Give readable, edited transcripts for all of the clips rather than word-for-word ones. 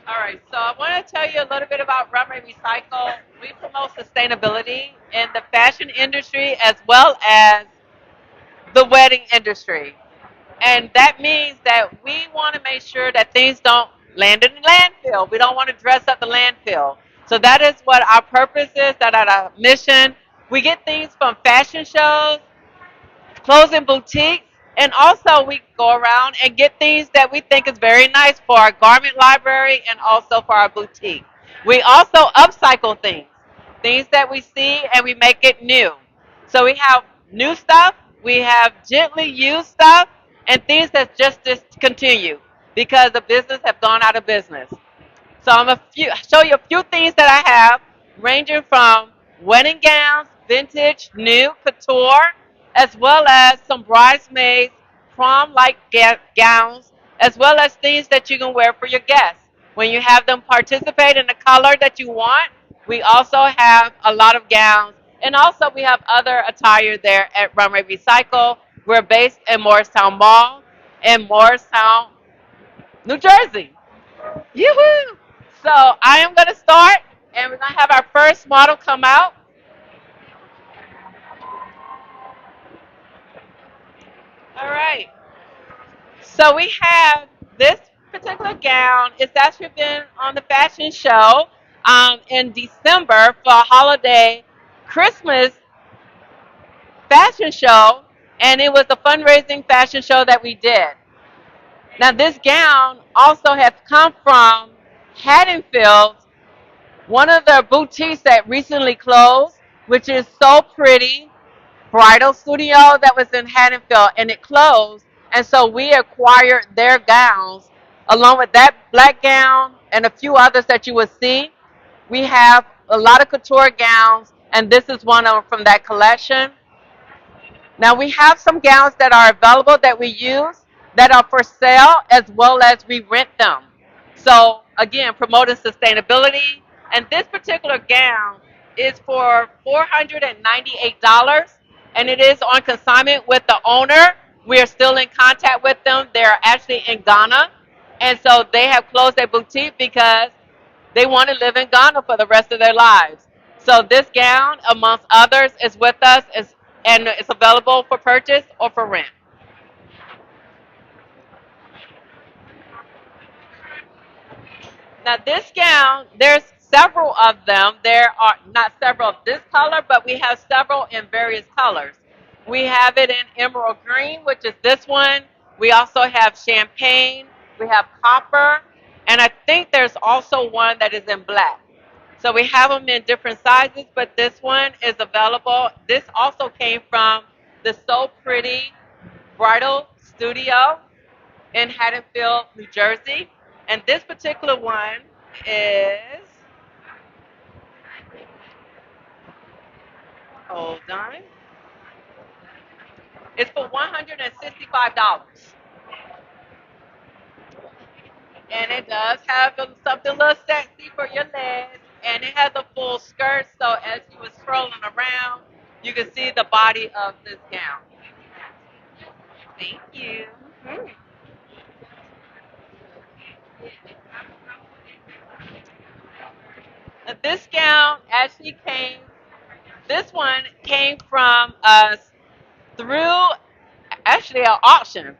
All right, so I want to tell you a little bit about Runway Recycle. We promote sustainability in the fashion industry as well as the wedding industry. And that means that we want to make sure that things don't land in the landfill. We don't want to dress up the landfill. So that is what our purpose is, that is our mission. We get things from fashion shows, clothing boutiques, and also we go around and get things that we think is very nice for our garment library and also for our boutique. We also upcycle things, things that we see and we make it new. So we have new stuff, we have gently used stuff, and things that just discontinue because the business have gone out of business. So I'm gonna show you a few things that I have, ranging from wedding gowns, vintage, new, couture, as well as some bridesmaids, prom-like gowns, as well as things that you can wear for your guests. When you have them participate in the color that you want, we also have a lot of gowns, and also we have other attire there at Runway Recycle. We're based in Morristown Mall in Morristown, New Jersey. Yoo-hoo! So I am going to start, and we're going to have our first model come out. All right. So we have this particular gown. It's actually been on the fashion show in December for a holiday Christmas fashion show, and it was a fundraising fashion show that we did. Now, this gown also has come from Haddonfield, one of the boutiques that recently closed, which is so pretty. Bridal studio that was in Haddonfield, and it closed. And so we acquired their gowns along with that black gown and a few others that you would see. We have a lot of couture gowns, and this is one of them from that collection. Now we have some gowns that are available that we use that are for sale as well as we rent them. So again, promoting sustainability. And this particular gown is for $498 and it is on consignment with the owner. We are still in contact with them. They're actually in Ghana. And so they have closed their boutique because they want to live in Ghana for the rest of their lives. So this gown, amongst others, is with us and it's available for purchase or for rent. Now this gown, there's several of them. There are not several of this color, but we have several in various colors. We have it in emerald green, which is this one. We also have champagne. We have copper. And I think there's also one that is in black. So we have them in different sizes, but this one is available. This also came from the So Pretty Bridal Studio in Haddonfield, New Jersey. And this particular one is, hold on, it's for $165. And it does have something a little sexy for your legs. And it has a full skirt, so as you were strolling around, you can see the body of this gown. Thank you. Mhm. This gown actually came, this one came from us through actually an auction.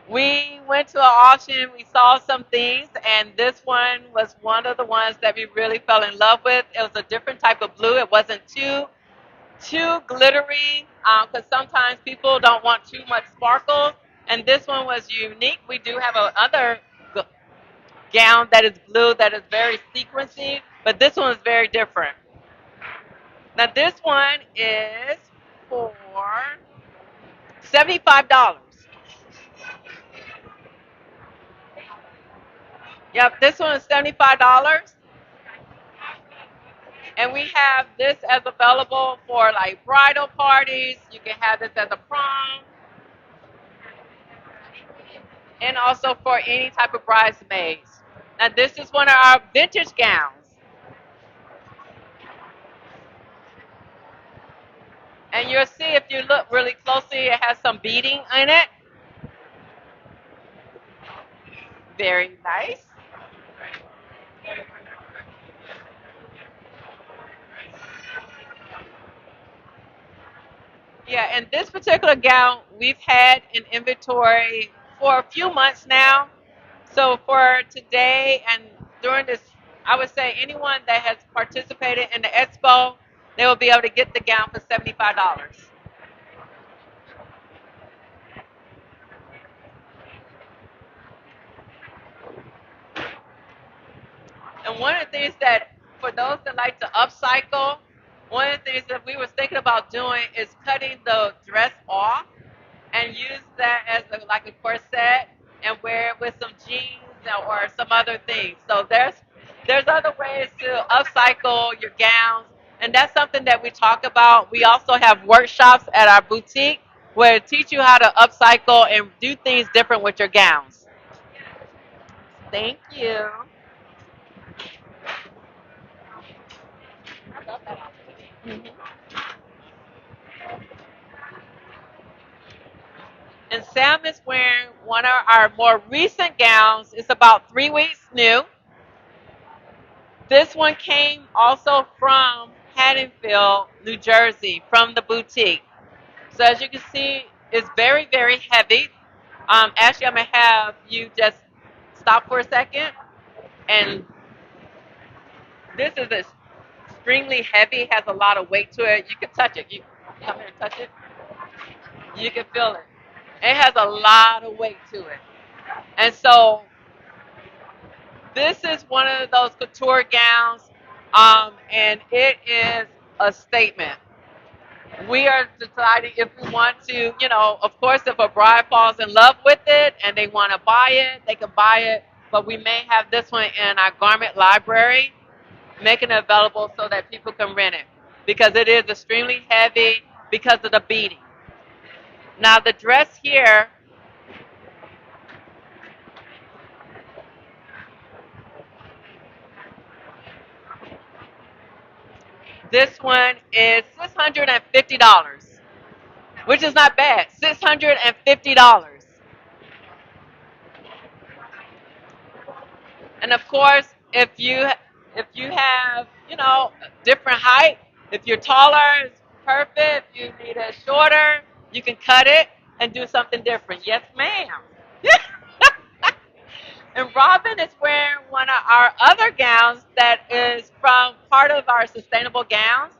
We went to an auction, we saw some things, and this one was one of the ones that we really fell in love with. It was a different type of blue. It wasn't too glittery, because sometimes people don't want too much sparkle. And this one was unique. We do have another gown that is blue that is very sequency, but this one is very different. Now this one is for $75. Yep, this one is $75. And we have this as available for like bridal parties. You can have this as a prom and also for any type of bridesmaids. Now this is one of our vintage gowns. And you'll see if you look really closely, it has some beading in it. Very nice. Yeah, and this particular gown we've had in inventory for a few months now. So for today and during this, I would say anyone that has participated in the expo, they will be able to get the gown for $75. And one of the things that, for those that like to upcycle, one of the things that we were thinking about doing is cutting the dress off and use that as like a corset and wear it with some jeans or some other things. So there's other ways to upcycle your gowns, and that's something that we talk about. We also have workshops at our boutique where teach you how to upcycle and do things different with your gowns. Thank you. Mhm. And Sam is wearing one of our more recent gowns. It's about 3 weeks new. This one came also from Haddonfield, New Jersey, from the boutique. So as you can see, it's very, very heavy. Actually, I'm gonna have you just stop for a second. And this is extremely heavy. Has a lot of weight to it. You can touch it. You come here and touch it. You can feel it. It has a lot of weight to it. And so this is one of those couture gowns, and it is a statement. We are deciding if we want to, of course, if a bride falls in love with it and they want to buy it, they can buy it. But we may have this one in our garment library, making it available so that people can rent it because it is extremely heavy because of the beading. Now, the dress here, this one is $650, which is not bad. $650. And of course, if you have different height, if you're taller, it's perfect. If you need it shorter, you can cut it and do something different. Yes, ma'am. And Robin is wearing one of our other gowns that is from part of our sustainable gowns.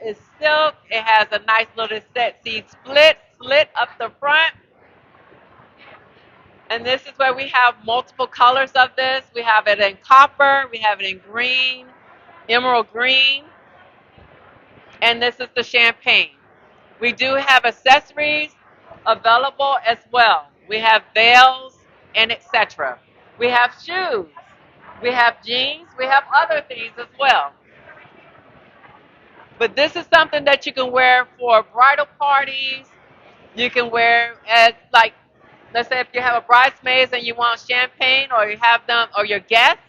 It's silk. It has a nice little set seat slit up the front. And this is where we have multiple colors of this. We have it in copper, we have it in green, emerald green, and this is the champagne. We do have accessories available as well. We have veils and etc. We have shoes. We have jeans. We have other things as well. But this is something that you can wear for bridal parties. You can wear as like, let's say if you have a bridesmaids and you want champagne, or you have them, or your guests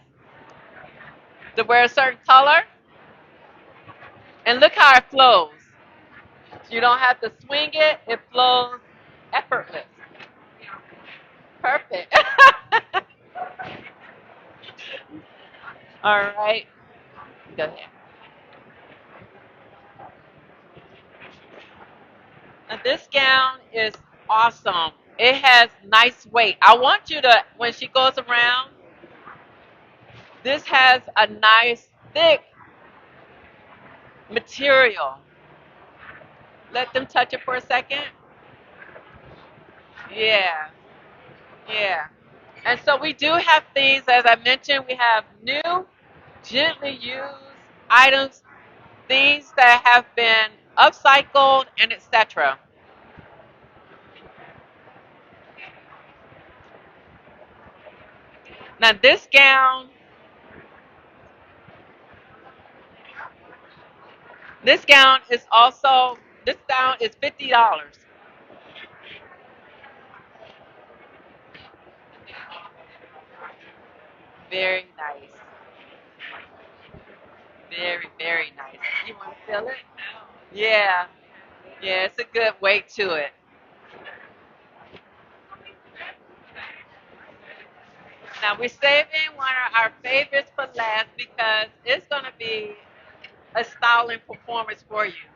to wear a certain color. And look how it flows. You don't have to swing it. It flows effortless. Perfect. All right. Go ahead. Now this gown is awesome. It has nice weight. I want you to, when she goes around, this has a nice thick material. Let them touch it for a second. Yeah, yeah. And so we do have things, as I mentioned, we have new, gently used items, things that have been upcycled and etc. Now this gown is also, this gown is $50. Very nice. Very, very nice. You want to feel it? Yeah. Yeah, it's a good weight to it. Now we're saving one of our favorites for last because it's gonna be a styling performance for you.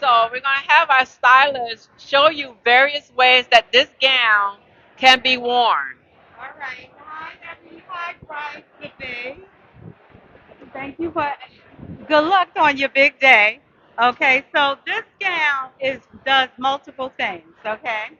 So we're going to have our stylist show you various ways that this gown can be worn. All right. Hi, Ebony. Hi, Bryce. Good day. Thank you for good luck on your big day. Okay, so this gown is does multiple things. Okay,